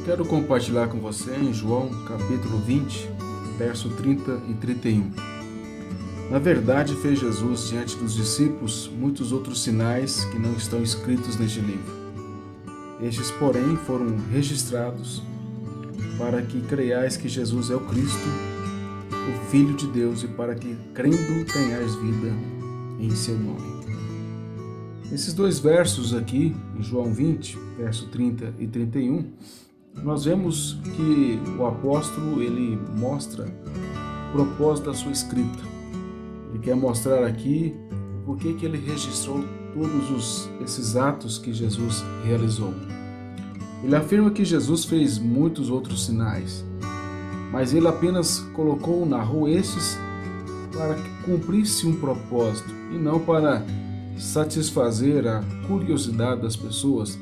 Quero compartilhar com você em João capítulo 20, verso 30 e 31. Na verdade, fez Jesus diante dos discípulos muitos outros sinais que não estão escritos neste livro. Estes, porém, foram registrados para que creiais que Jesus é o Cristo, o Filho de Deus, e para que, crendo, tenhais vida em seu nome. Nesses dois versos aqui, em João 20, verso 30 e 31, nós vemos que o apóstolo ele mostra o propósito da sua escrita. Ele quer mostrar aqui por que ele registrou todos esses atos que Jesus realizou. Ele afirma que Jesus fez muitos outros sinais, mas ele apenas narrou estes para que cumprisse um propósito e não para satisfazer a curiosidade das pessoas.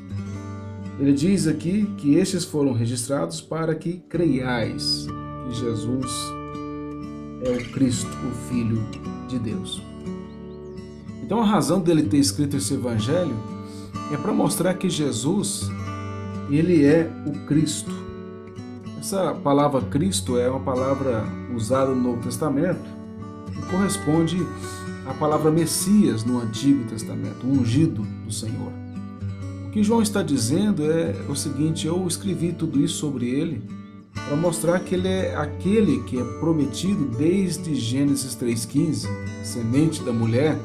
Ele diz aqui que estes foram registrados para que creiais que Jesus é o Cristo, o Filho de Deus. Então a razão dele ter escrito esse evangelho é para mostrar que Jesus, ele é o Cristo. Essa palavra Cristo é uma palavra usada no Novo Testamento e corresponde à palavra Messias no Antigo Testamento, o ungido do Senhor. O que João está dizendo é o seguinte: eu escrevi tudo isso sobre ele para mostrar que ele é aquele que é prometido desde Gênesis 3,15, semente da mulher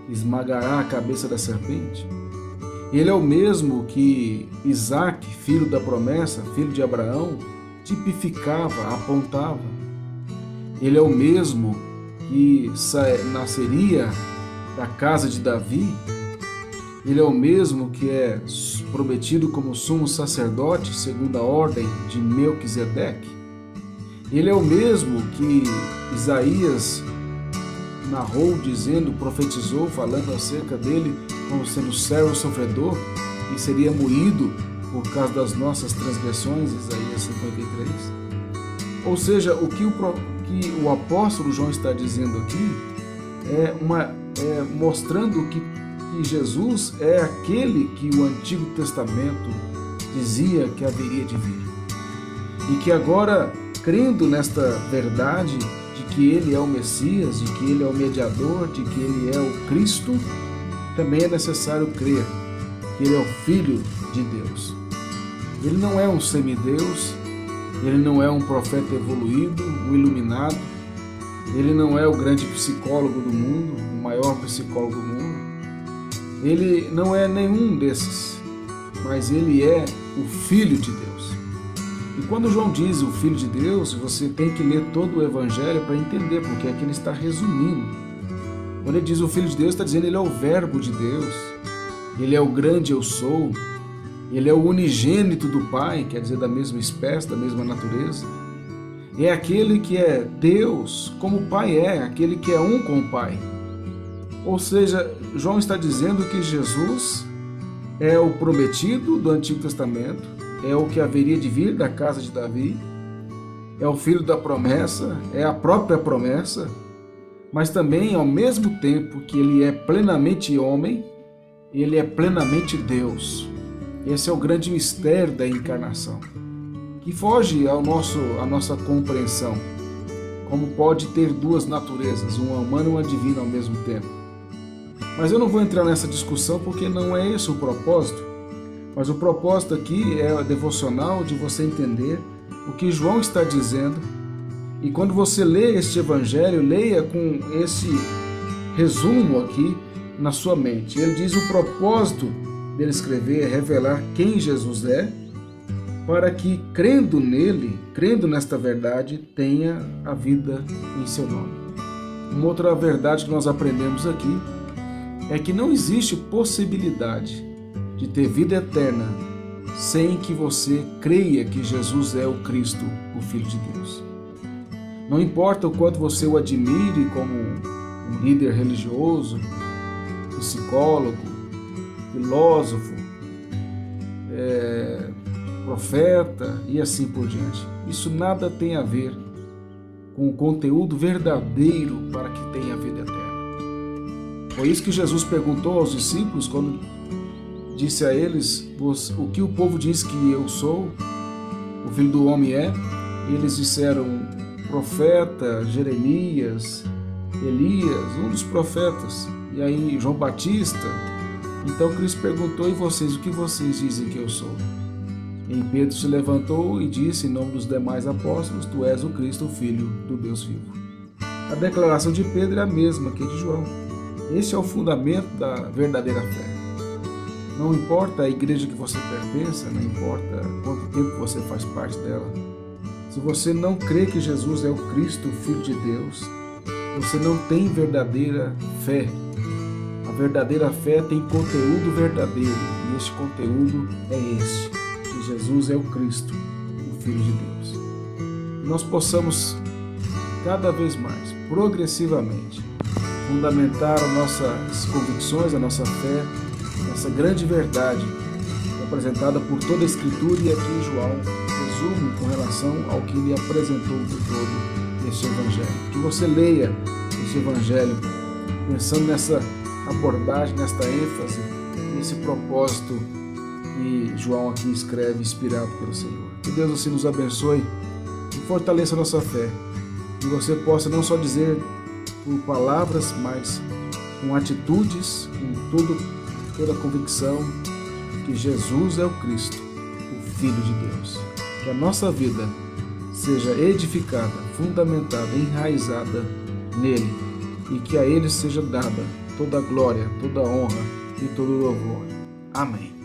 que esmagará a cabeça da serpente. Ele é o mesmo que Isaac, filho da promessa, filho de Abraão, tipificava, apontava. Ele é o mesmo que nasceria da casa de Davi. Ele é o mesmo que é prometido como sumo sacerdote segundo a ordem de Melquisedeque. Ele é o mesmo que Isaías narrou, profetizou, falando acerca dele como sendo servo sofredor e seria moído por causa das nossas transgressões, Isaías 53. Ou seja, o que o apóstolo João está dizendo aqui é mostrando que Jesus é aquele que o Antigo Testamento dizia que haveria de vir. E que agora, crendo nesta verdade de que ele é o Messias, de que ele é o mediador, de que ele é o Cristo, também é necessário crer que ele é o Filho de Deus. Ele não é um semideus, ele não é um profeta evoluído, um iluminado, ele não é o grande psicólogo do mundo, o maior psicólogo do mundo. Ele não é nenhum desses, mas ele é o Filho de Deus. E quando João diz o Filho de Deus, você tem que ler todo o Evangelho para entender, porque aqui ele está resumindo. Quando ele diz o Filho de Deus, está dizendo ele é o Verbo de Deus, ele é o grande eu sou, ele é o unigênito do Pai, quer dizer, da mesma espécie, da mesma natureza. É aquele que é Deus, como o Pai é, aquele que é um com o Pai. Ou seja, João está dizendo que Jesus é o prometido do Antigo Testamento, é o que haveria de vir da casa de Davi, é o filho da promessa, é a própria promessa, mas também, ao mesmo tempo que ele é plenamente homem, ele é plenamente Deus. Esse é o grande mistério da encarnação, que foge à nossa compreensão. Como pode ter duas naturezas, uma humana e uma divina ao mesmo tempo? Mas eu não vou entrar nessa discussão porque não é esse o propósito. Mas o propósito aqui é a devocional de você entender o que João está dizendo. E quando você lê este evangelho, leia com esse resumo aqui na sua mente. Ele diz o propósito dele escrever é revelar quem Jesus é, para que, crendo nele, crendo nesta verdade, tenha a vida em seu nome. Uma outra verdade que nós aprendemos aqui é que não existe possibilidade de ter vida eterna sem que você creia que Jesus é o Cristo, o Filho de Deus. Não importa o quanto você o admire como um líder religioso, psicólogo, filósofo, profeta e assim por diante. Isso nada tem a ver com o conteúdo verdadeiro para que tenha vida eterna. Foi isso que Jesus perguntou aos discípulos quando disse a eles: o que o povo diz que eu sou? o Filho do Homem é? Eles disseram profeta, Jeremias, Elias, um dos profetas. E aí João Batista. Então Cristo perguntou: e vocês, o que vocês dizem que eu sou? E Pedro se levantou e disse em nome dos demais apóstolos: tu és o Cristo, o Filho do Deus vivo. A declaração de Pedro é a mesma que a de João. Esse é o fundamento da verdadeira fé. Não importa a igreja que você pertença, não importa quanto tempo você faz parte dela. Se você não crê que Jesus é o Cristo, o Filho de Deus, você não tem verdadeira fé. A verdadeira fé tem conteúdo verdadeiro, e este conteúdo é este, que Jesus é o Cristo, o Filho de Deus. Que nós possamos cada vez mais, progressivamente, fundamentar as nossas convicções, a nossa fé, essa grande verdade apresentada por toda a Escritura, e aqui João resume com relação ao que ele apresentou por todo este Evangelho. Que você leia este Evangelho pensando nessa abordagem, nesta ênfase, nesse propósito que João aqui escreve, inspirado pelo Senhor. Que Deus assim nos abençoe e fortaleça a nossa fé. Que você possa não só dizer por palavras, mas com atitudes, com toda a convicção que Jesus é o Cristo, o Filho de Deus. Que a nossa vida seja edificada, fundamentada, enraizada nele, e que a ele seja dada toda a glória, toda a honra e todo o louvor. Amém.